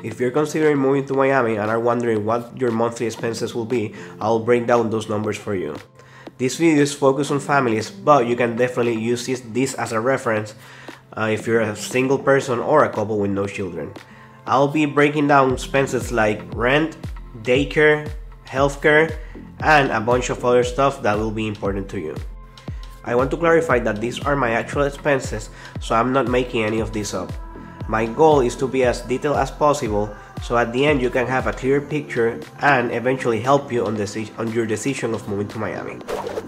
If you're considering moving to Miami and are wondering what your monthly expenses will be, I'll break down those numbers for you. This video is focused on families, but you can definitely use this as a reference if you're a single person or a couple with no children. I'll be breaking down expenses like rent, daycare, healthcare, and a bunch of other stuff that will be important to you. I want to clarify that these are my actual expenses, so I'm not making any of this up. My goal is to be as detailed as possible, so at the end you can have a clear picture and eventually help you on your decision of moving to Miami.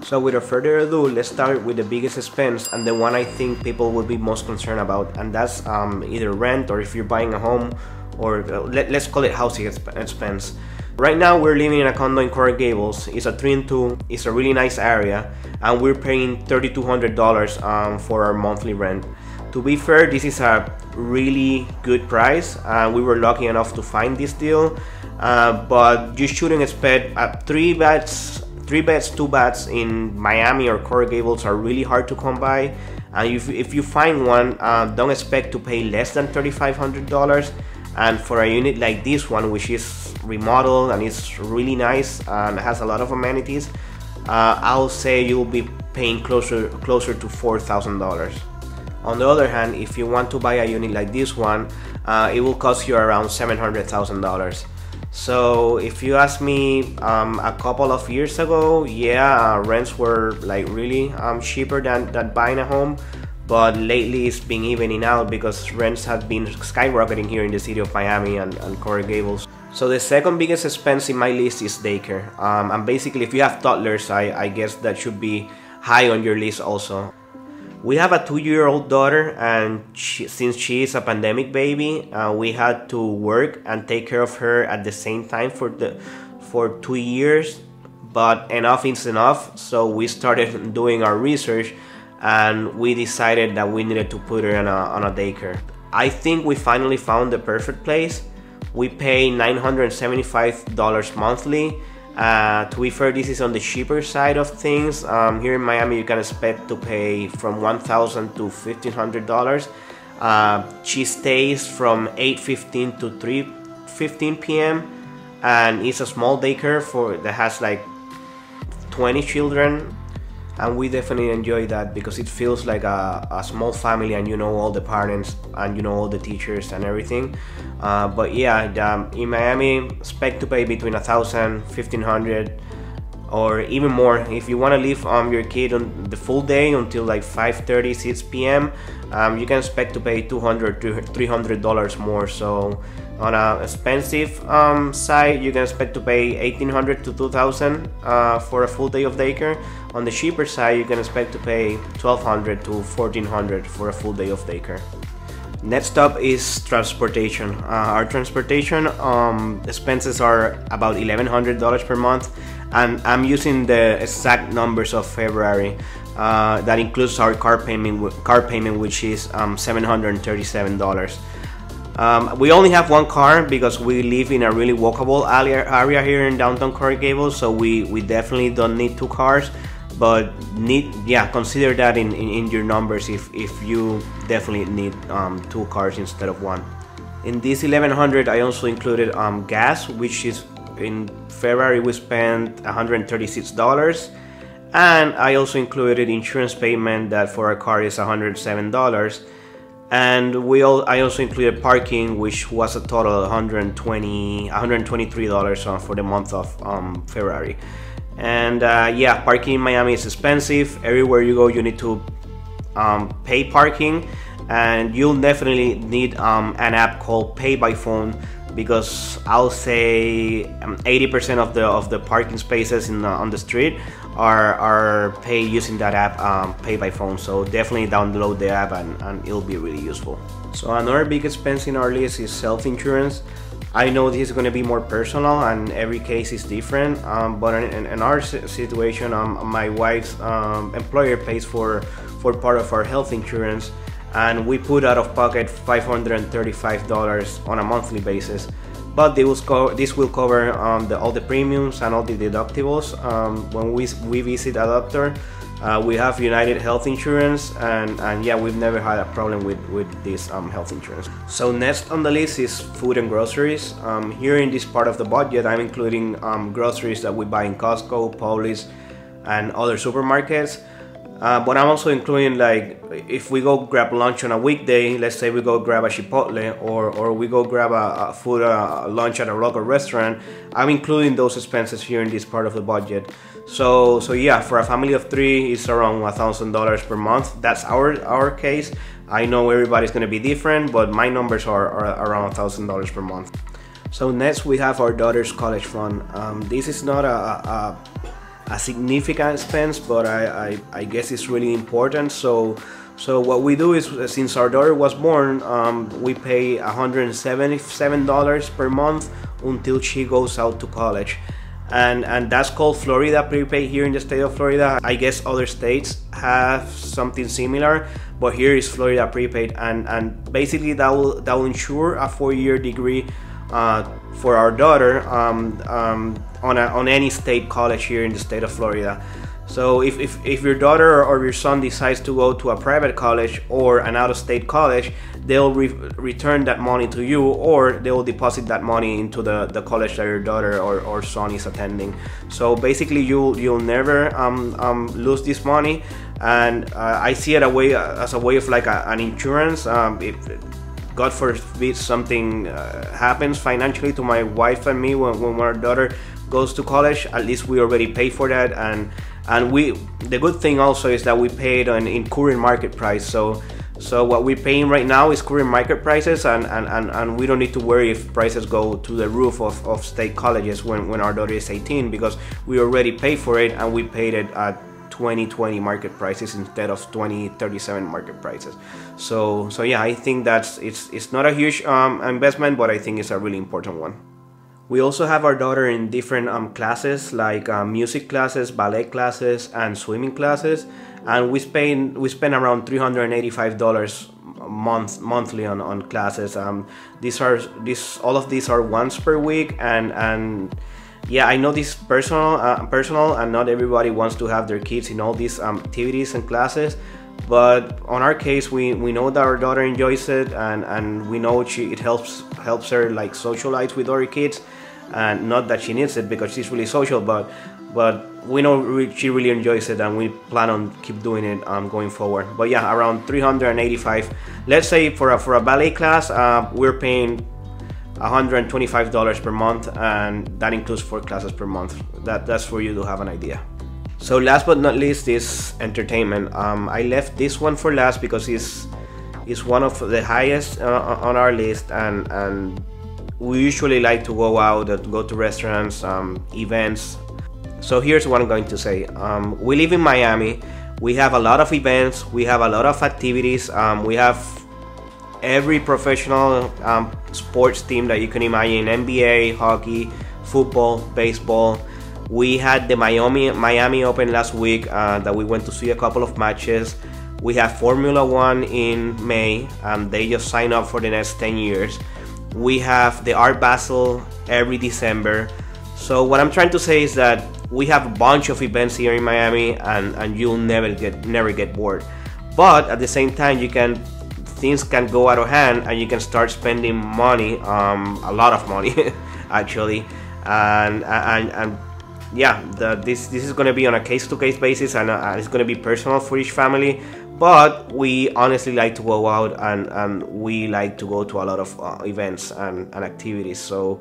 So without further ado, let's start with the biggest expense and the one I think people will be most concerned about, and that's either rent, or if you're buying a home, or let's call it housing expense. Right now we're living in a condo in Coral Gables. It's a 3-2, it's a really nice area, and we're paying $3,200 for our monthly rent. To be fair, this is a really good price. We were lucky enough to find this deal, but you shouldn't expect 3 beds, 2 baths in Miami or Coral Gables are really hard to come by. And if you find one, don't expect to pay less than $3,500. And for a unit like this one, which is remodeled and it's really nice and has a lot of amenities, I'll say you'll be paying closer to $4,000. On the other hand, if you want to buy a unit like this one, it will cost you around $700,000. So if you ask me, a couple of years ago, yeah, rents were like really cheaper than buying a home. But lately it's been evening out because rents have been skyrocketing here in the city of Miami and Coral Gables. So the second biggest expense in my list is daycare. And basically if you have toddlers, I guess that should be high on your list also. We have a 2-year-old daughter, and since she is a pandemic baby, we had to work and take care of her at the same time for 2 years. But enough is enough, so we started doing our research and we decided that we needed to put her on a daycare. I think we finally found the perfect place. We pay $975 monthly. To be fair, this is on the cheaper side of things. Here in Miami you can expect to pay from $1,000 to $1,500. She stays from 8:15 to 3:15 p.m. and it's a small daycare that has like 20 children. And we definitely enjoy that because it feels like a small family, and you know all the parents and you know all the teachers and everything. But yeah, in Miami, expect to pay between $1,000, $1,500, or even more. If you want to leave your kid on the full day until like 5:30, 6 p.m., you can expect to pay $200 to $300 more. So on a expensive side, you can expect to pay $1,800 to $2,000 for a full day of daycare. On the cheaper side, you can expect to pay $1,200 to $1,400 for a full day of daycare. Next up is transportation. Our transportation expenses are about $1,100 per month, and I'm using the exact numbers of February. That includes our car payment, which is $737. We only have one car because we live in a really walkable area here in downtown Coral Gables, so we definitely don't need 2 cars. But consider that in your numbers if you definitely need 2 cars instead of 1. In this $1,100, I also included gas, which is in February we spent $136, and I also included insurance payment that for a car is $107. And I also included parking, which was a total of $123 for the month of February. And yeah, parking in Miami is expensive. Everywhere you go you need to pay parking, and you'll definitely need an app called Pay by Phone, because I'll say 80% of the parking spaces on the street are paid using that app, Pay by Phone. So definitely download the app and it'll be really useful. So another big expense in our list is self-insurance. I know this is going to be more personal and every case is different, but in our situation, my wife's employer pays for part of our health insurance, and we put out of pocket $535 on a monthly basis. But this will cover all the premiums and all the deductibles when we visit a doctor. We have United Health Insurance, and yeah, we've never had a problem with this health insurance. So next on the list is food and groceries. Here in this part of the budget, I'm including groceries that we buy in Costco, Publix, and other supermarkets. But I'm also including, like, if we go grab lunch on a weekday, let's say we go grab a Chipotle, or we go grab a food lunch at a local restaurant, I'm including those expenses here in this part of the budget. So yeah, for a family of 3, it's around $1,000 per month. That's our case. I know everybody's gonna be different, but my numbers are around $1,000 per month. So next we have our daughter's college fund. This is not a significant expense, but I guess it's really important. So what we do is, since our daughter was born, we pay $177 per month until she goes out to college, and that's called Florida prepaid here in the state of Florida. I guess other states have something similar, but here is Florida prepaid, and basically that will ensure a 4-year degree for our daughter on any state college here in the state of Florida. So if your daughter or your son decides to go to a private college or an out-of-state college, they'll return that money to you, or they will deposit that money into the college that your daughter or son is attending. So basically you'll never lose this money, and I see it as a way of like an insurance. If God forbid something happens financially to my wife and me when our daughter goes to college, at least we already pay for that, and the good thing also is that we paid in current market price. So what we're paying right now is current market prices, and we don't need to worry if prices go to the roof of state colleges when our daughter is 18, because we already paid for it, and we paid it at 2020 market prices instead of 2037 market prices. So yeah, I think it's not a huge investment, but I think it's a really important one. We also have our daughter in different classes, like music classes, ballet classes, and swimming classes, and we spend around $385 monthly on classes. All of these are once per week, and yeah, I know this is personal, and not everybody wants to have their kids in all these activities and classes. But on our case, we know that our daughter enjoys it, and we know it helps her like socialize with other kids, and not that she needs it because she's really social, but we know she really enjoys it, and we plan on keep doing it going forward. But yeah, around $385. Let's say for a ballet class, we're paying $125 per month, and that includes 4 classes per month. That's for you to have an idea. So last but not least is entertainment. I left this one for last because it's one of the highest on our list, and we usually like to go out and go to restaurants, events. So here's what I'm going to say. We live in Miami. We have a lot of events. We have a lot of activities. We have every professional sports team that you can imagine: NBA, hockey, football, baseball. We had the Miami Open last week that we went to see a couple of matches. We have Formula 1 in May, they just signed up for the next 10 years. We have the Art Basel every December. So what I'm trying to say is that we have a bunch of events here in Miami, and you'll never get bored. But at the same time, things can go out of hand, and you can start spending money, a lot of money actually, and yeah, this is going to be on a case-to-case basis, and it's going to be personal for each family. But we honestly like to go out, and we like to go to a lot of events and activities. So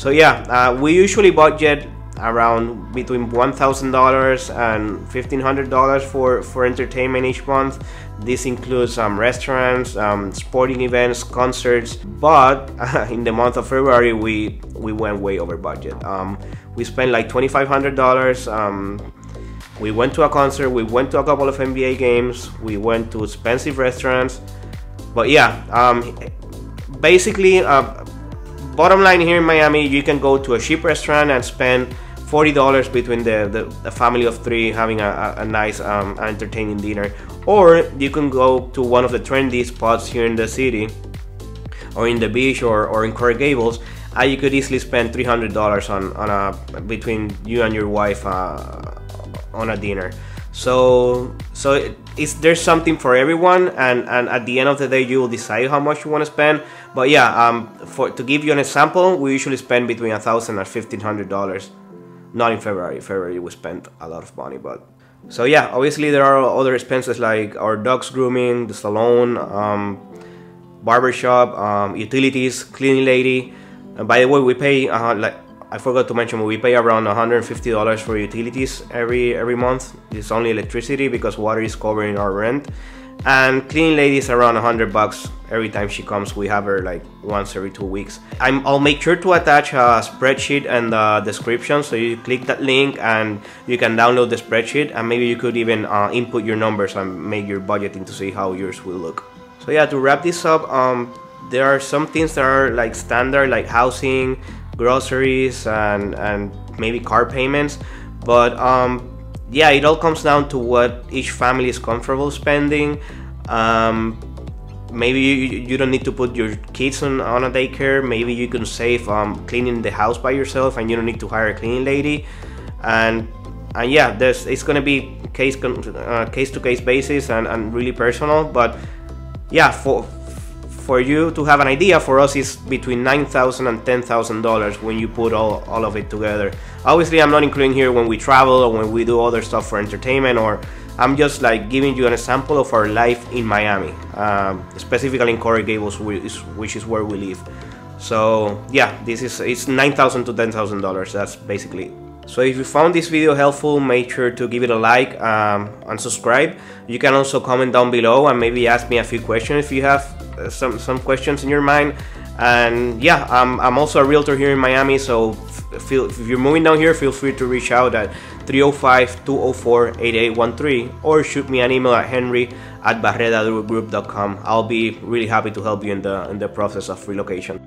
yeah, we usually budget around between $1,000 and $1,500 for entertainment each month. This includes restaurants, sporting events, concerts. But in the month of February, we went way over budget. We spent like $2,500. We went to a concert, we went to a couple of NBA games, we went to expensive restaurants. But yeah, basically, bottom line here in Miami, you can go to a cheap restaurant and spend $40 between the family of 3 having a nice entertaining dinner. Or you can go to one of the trendy spots here in the city, or in the beach, or in Coral Gables, and you could easily spend $300 on between you and your wife on a dinner. There's something for everyone, and at the end of the day you will decide how much you want to spend. But yeah, to give you an example, we usually spend between $1,000 and $1,500. Not in February. February we spent a lot of money, but so yeah, obviously there are other expenses like our dog's grooming, the salon, barbershop, utilities, cleaning lady. By the way, we pay like I forgot to mention, we pay around $150 for utilities every month. It's only electricity because water is covering our rent. And cleaning lady is around $100 every time she comes. We have her like once every 2 weeks. I'll make sure to attach a spreadsheet and the description, so you click that link and you can download the spreadsheet, and maybe you could even input your numbers and make your budgeting to see how yours will look. So yeah, to wrap this up, there are some things that are like standard, like housing, groceries, and maybe car payments, but yeah, it all comes down to what each family is comfortable spending. Maybe you don't need to put your kids on a daycare. Maybe you can save cleaning the house by yourself, and you don't need to hire a cleaning lady. And yeah, it's gonna be case to case basis and really personal. But yeah, for you to have an idea, for us it's between $9,000 and $10,000 when you put all of it together. Obviously, I'm not including here when we travel or when we do other stuff for entertainment, or I'm just like giving you an example of our life in Miami, specifically in Coral Gables, which is where we live. So yeah, it's $9,000 to $10,000. That's basically it. So if you found this video helpful, make sure to give it a like and subscribe. You can also comment down below and maybe ask me a few questions if you have some questions in your mind. And yeah, I'm also a realtor here in Miami, so if you're moving down here, feel free to reach out at 305-204-8813 or shoot me an email at henry@barredagroup.com. I'll be really happy to help you in the process of relocation.